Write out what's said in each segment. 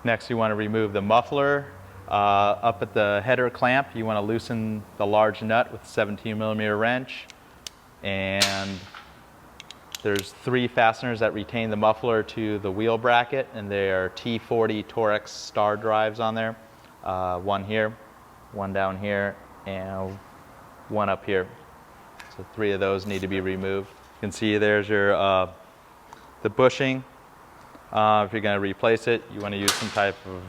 Next, you want to remove the muffler. Up at the header clamp, you want to loosen the large nut with a 17mm wrench. And there's 3 fasteners that retain the muffler to the wheel bracket, and they are T40 Torx star drives on there. One here, one down here, and one up here. So 3 of those need to be removed. You can see there's your the bushing. If you're going to replace it, you want to use some type of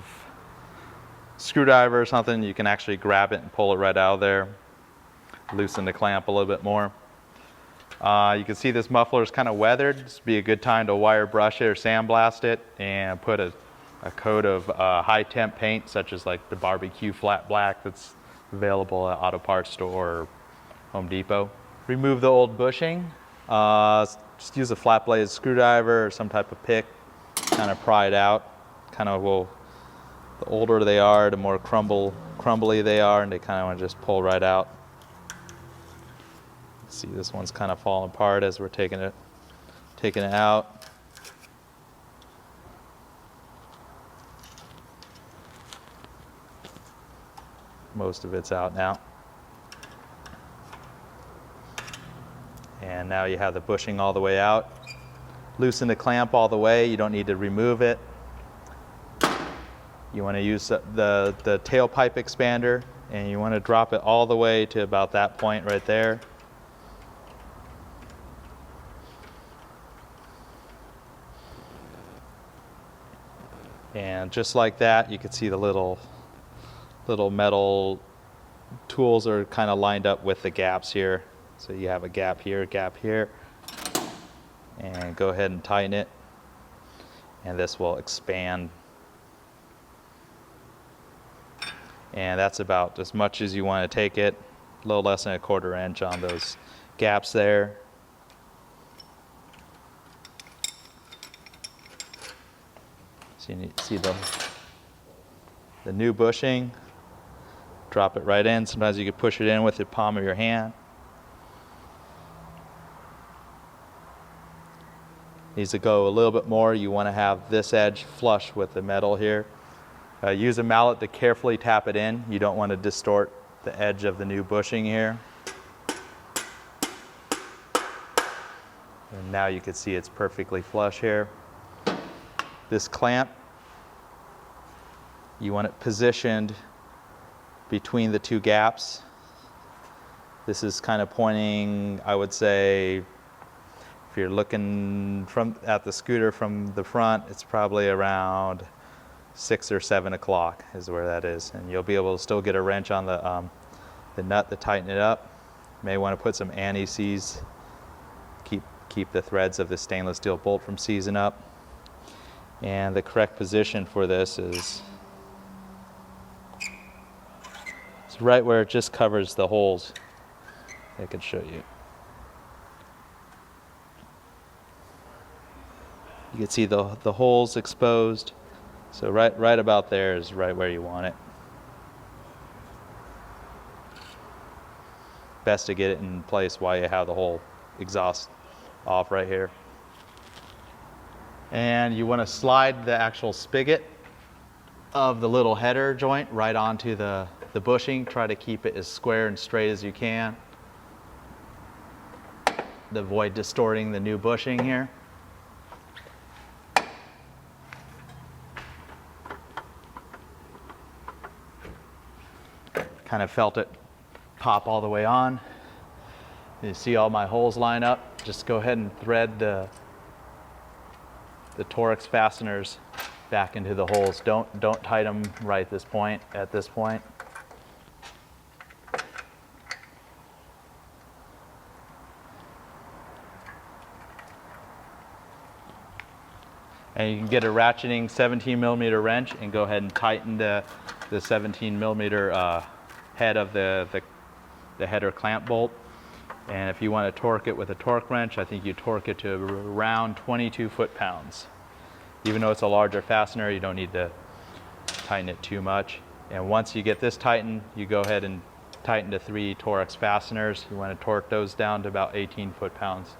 screwdriver or something. You can actually grab it and pull it right out of there. Loosen the clamp a little bit more. You can see this muffler is kind of weathered. This would be a good time to wire brush it or sandblast it and put a coat of high temp paint, such as like the barbecue flat black that's available at Auto Parts Store or Home Depot. Remove the old bushing. Just use a flat blade screwdriver or some type of pick. Kind of pry it out. Kind of the older they are, the more crumbly they are, and they kind of want to just pull right out. See, this one's kind of falling apart as we're taking it out. Most of it's out now. And now you have the bushing all the way out. Loosen the clamp all the way. You don't need to remove it. You want to use the tailpipe expander, and you want to drop it all the way to about that point right there. And just like that, you can see the little metal tools are kind of lined up with the gaps here. So you have a gap here, and go ahead and tighten it, and this will expand. And that's about as much as you want to take it, a little less than a 1/4 inch on those gaps there. So you need to see the new bushing. Drop it right in. Sometimes you can push it in with the palm of your hand. Needs to go a little bit more. You want to have this edge flush with the metal here. Use a mallet to carefully tap it in. You don't want to distort the edge of the new bushing here. And now you can see it's perfectly flush here. This clamp, you want it positioned between the 2 gaps. This is kind of pointing, I would say, if you're looking at the scooter from the front, it's probably around 6 or 7 o'clock is where that is. And you'll be able to still get a wrench on the nut to tighten it up. You may want to put some anti-seize, keep the threads of the stainless steel bolt from seizing up. And the correct position for this is it's right where it just covers the holes. I could show you. You can see the holes exposed. So right about there is right where you want it. Best to get it in place while you have the whole exhaust off right here. And you want to slide the actual spigot of the little header joint right onto the bushing. Try to keep it as square and straight as you can to avoid distorting the new bushing here. Kind of felt it pop all the way on. You see all my holes line up. Just go ahead and thread the Torx fasteners back into the holes. Don't tighten them right at this point. And you can get a ratcheting 17mm wrench and go ahead and tighten the 17mm head of the header clamp bolt. And if you want to torque it with a torque wrench, I think you torque it to around 22 foot-pounds. Even though it's a larger fastener, you don't need to tighten it too much. And once you get this tightened, you go ahead and tighten the 3 Torx fasteners. You want to torque those down to about 18 foot-pounds.